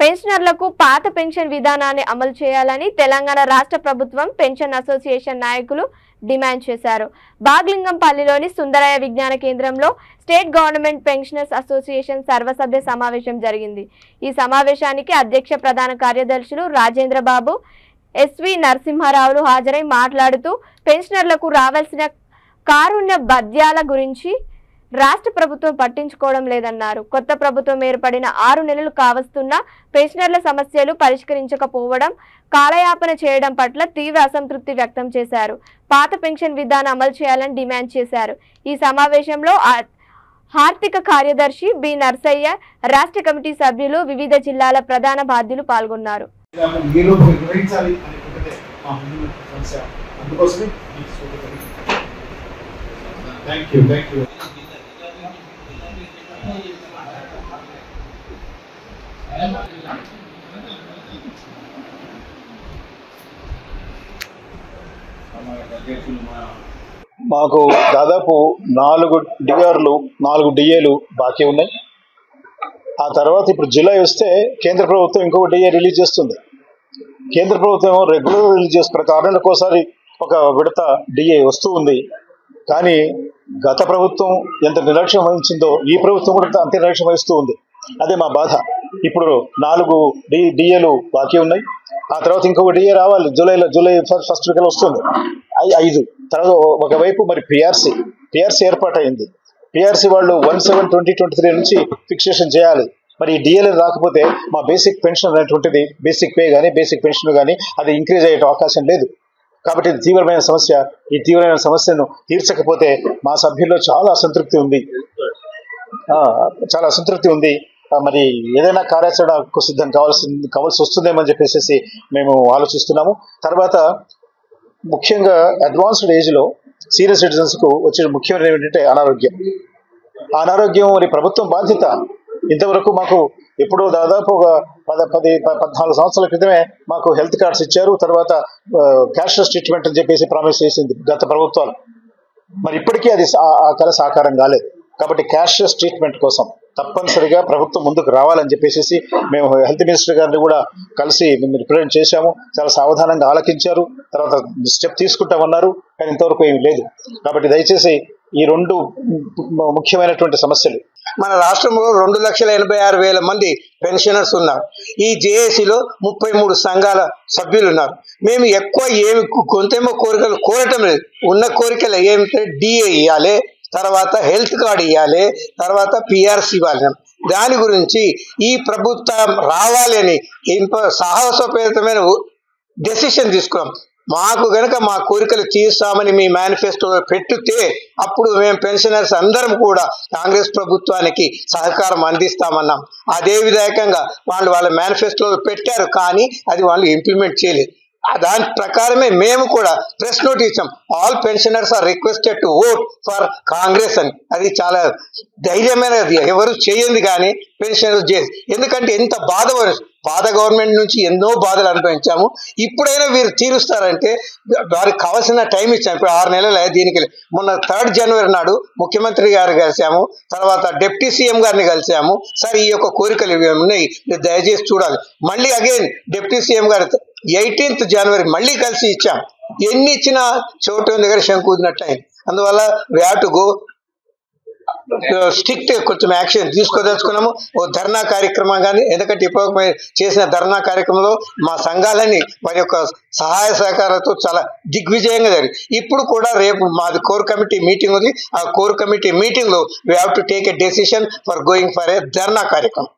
పెన్షనర్లకు పాత పెన్షన్ విధానాన్ని అమలు చేయాలని తెలంగాణ రాష్ట్ర ప్రభుత్వం పెన్షన్ అసోసియేషన్ నాయకులు డిమాండ్ చేశారు. బాగ్లింగంపల్లిలోని సుందరయ్య విజ్ఞాన కేంద్రంలో స్టేట్ గవర్నమెంట్ పెన్షనర్స్ అసోసియేషన్ సర్వసభ్య సమావేశం జరిగింది. ఈ సమావేశానికి అధ్యక్ష ప్రధాన కార్యదర్శులు రాజేంద్ర బాబు, ఎస్వి నరసింహారావులు హాజరై మాట్లాడుతూ పెన్షనర్లకు రావాల్సిన కారుణ్య భత్యాల గురించి రాష్ట్ర ప్రభుత్వం పట్టించుకోవడం లేదన్నారు. కొత్త ప్రభుత్వం ఏర్పడిన 6 నెలలు కావస్తున్నా పెన్షనర్ల సమస్యలు పరిష్కరించకపోవడం, కాలయాపన చేయడం పట్ల తీవ్ర అసంతృప్తి వ్యక్తం చేశారు. పాత పెన్షన్ విధానం అమలు చేయాలని డిమాండ్ చేశారు. ఈ సమావేశంలో ఆర్థిక కార్యదర్శి బి నర్సయ్య, రాష్ట్ర కమిటీ సభ్యులు, వివిధ జిల్లాల ప్రధాన బాధ్యులు పాల్గొన్నారు. మాకు దాదాపు 4 డిఆర్లు 4 డిఏలు బాకీ ఉన్నాయి. ఆ తర్వాత ఇప్పుడు జూలై వస్తే కేంద్ర ప్రభుత్వం ఇంకొక డిఏ రిలీజ్ చేస్తుంది. కేంద్ర ప్రభుత్వం రెగ్యులర్ రిలీజ్ చేస్తున్న 6 నెలలకు ఒకసారి ఒక విడత డిఏ వస్తూ ఉంది. కానీ గత ప్రభుత్వం ఎంత నిర్లక్ష్యం వహించిందో ఈ ప్రభుత్వం కూడా అంతే నిర్లక్ష్యం వహిస్తూ ఉంది. అదే మా బాధ. ఇప్పుడు 4 డిఏలు బాకీ ఉన్నాయి. ఆ తర్వాత ఇంకొక డిఏ రావాలి. జూలై ఫస్ట్ వీక్ వస్తుంది. 5 తర్వాత ఒకవైపు మరి పిఆర్సీ ఏర్పాటైంది. పిఆర్సీ వాళ్ళు 1/7/2023 నుంచి ఫిక్సేషన్ చేయాలి. మరి ఈ డిఏలు రాకపోతే మా బేసిక్ పెన్షన్ అనేటువంటిది, బేసిక్ పే కానీ బేసిక్ పెన్షన్ కానీ అది ఇంక్రీజ్ అయ్యే అవకాశం లేదు. కాబట్టి ఇది తీవ్రమైన సమస్య. ఈ తీవ్రమైన సమస్యను తీర్చకపోతే మా సభ్యుల్లో చాలా అసంతృప్తి ఉంది. మరి ఏదైనా కార్యాచరణకు సిద్ధం కావాల్సి వస్తుందేమని చెప్పేసి మేము ఆలోచిస్తున్నాము. తర్వాత ముఖ్యంగా అడ్వాన్స్డ్ ఏజ్లో సీనియర్ సిటిజన్స్కు వచ్చే ముఖ్యమైన ఏంటంటే అనారోగ్యం మరి ప్రభుత్వం బాధ్యత. ఇంతవరకు మాకు ఎప్పుడో దాదాపు ఒక 14 సంవత్సరాల క్రితమే మాకు హెల్త్ కార్డ్స్ ఇచ్చారు. తర్వాత క్యాష్లెస్ ట్రీట్మెంట్ అని చెప్పేసి ప్రామిస్ చేసింది గత ప్రభుత్వాలు. మరి ఇప్పటికీ అది ఆ కళ సాకారం కాలేదు. కాబట్టి క్యాష్లెస్ ట్రీట్మెంట్ కోసం తప్పనిసరిగా ప్రభుత్వం ముందుకు రావాలని చెప్పేసి మేము హెల్త్ మినిస్టర్ గారిని కూడా కలిసి రిప్రజెంట్ చేశాము. చాలా సావధానంగా ఆలకించారు. తర్వాత స్టెప్ తీసుకుంటామన్నారు. కానీ ఇంతవరకు ఏమీ లేదు. కాబట్టి దయచేసి ఈ 2 ముఖ్యమైనటువంటి సమస్యలు. మన రాష్ట్రంలో 2,86,000 మంది పెన్షనర్స్ ఉన్నారు. ఈ జేఏసీలో 33 సంఘాల సభ్యులు ఉన్నారు. మేము ఎక్కువ ఏమి కొంతేమో కోరికలు కోరటం లేదు. ఉన్న కోరికలు ఏమిటంటే డిఏ ఇవ్వాలి, తర్వాత హెల్త్ కార్డు ఇవ్వాలి, తర్వాత పిఆర్సీ ఇవ్వాలి. దాని గురించి ఈ ప్రభుత్వం రావాలి అని సాహసోపేతమైన డెసిషన్ తీసుకున్నాం. మాకు గనక మా కోరికలు తీర్చామని మీ మేనిఫెస్టోలో పెట్టితే అప్పుడు మేము పెన్షనర్స్ అందరం కూడా కాంగ్రెస్ ప్రభుత్వానికి సహకారం అందిస్తామన్నాం. అదే విధంగా వాళ్ళ మేనిఫెస్టోలో పెట్టారు. కానీ అది వాళ్ళు ఇంప్లిమెంట్ చేయలేదు. దాని ప్రకారమే మేము కూడా ప్రెస్ నోట్ ఇచ్చాం. All pensioners are requested to vote for Congress అని. అది చాలా ధైర్యమైనది. ఎవరు చేయండి కానీ పెన్షనర్స్ చేసి, ఎందుకంటే ఎంత పాత గవర్నమెంట్ నుంచి ఎన్నో బాధలు అనుభవించాము. ఇప్పుడైనా వీరు తీరుస్తారంటే వారికి కావాల్సిన టైం ఇచ్చాము. ఇప్పుడు 6 నెలలు దీనికి. మొన్న 3 జనవరి నాడు ముఖ్యమంత్రి గారు కలిసాము, తర్వాత డిప్యూటీ సీఎం గారిని కలిసాము. సార్ ఈ యొక్క కోరికలు ఇవి ఉన్నాయి, దయచేసి చూడాలి. మళ్ళీ అగైన్ డిప్యూటీ సీఎం గారు 18th జనవరి మళ్ళీ కలిసి ఇచ్చాం. ఎన్ని ఇచ్చినా చోటు దగ్గర శంకుదినట్టు అయింది. అందువల్ల we have to go strict కొంచెం యాక్షన్ తీసుకోదలుచుకున్నాము. ఓ ధర్నా కార్యక్రమం కానీ, ఎందుకంటే ఇప్పుడు చేసిన ధర్నా కార్యక్రమంలో మా సంఘాలని వారి యొక్క సహాయ సహకారాలతో చాలా దిగ్విజయంగా జరిగింది. ఇప్పుడు కూడా రేపు మాది కోర్ కమిటీ మీటింగ్ ఉంది. ఆ కోర్ కమిటీ మీటింగ్ లో we have to take a decision for going for a dharna కార్యక్రమం.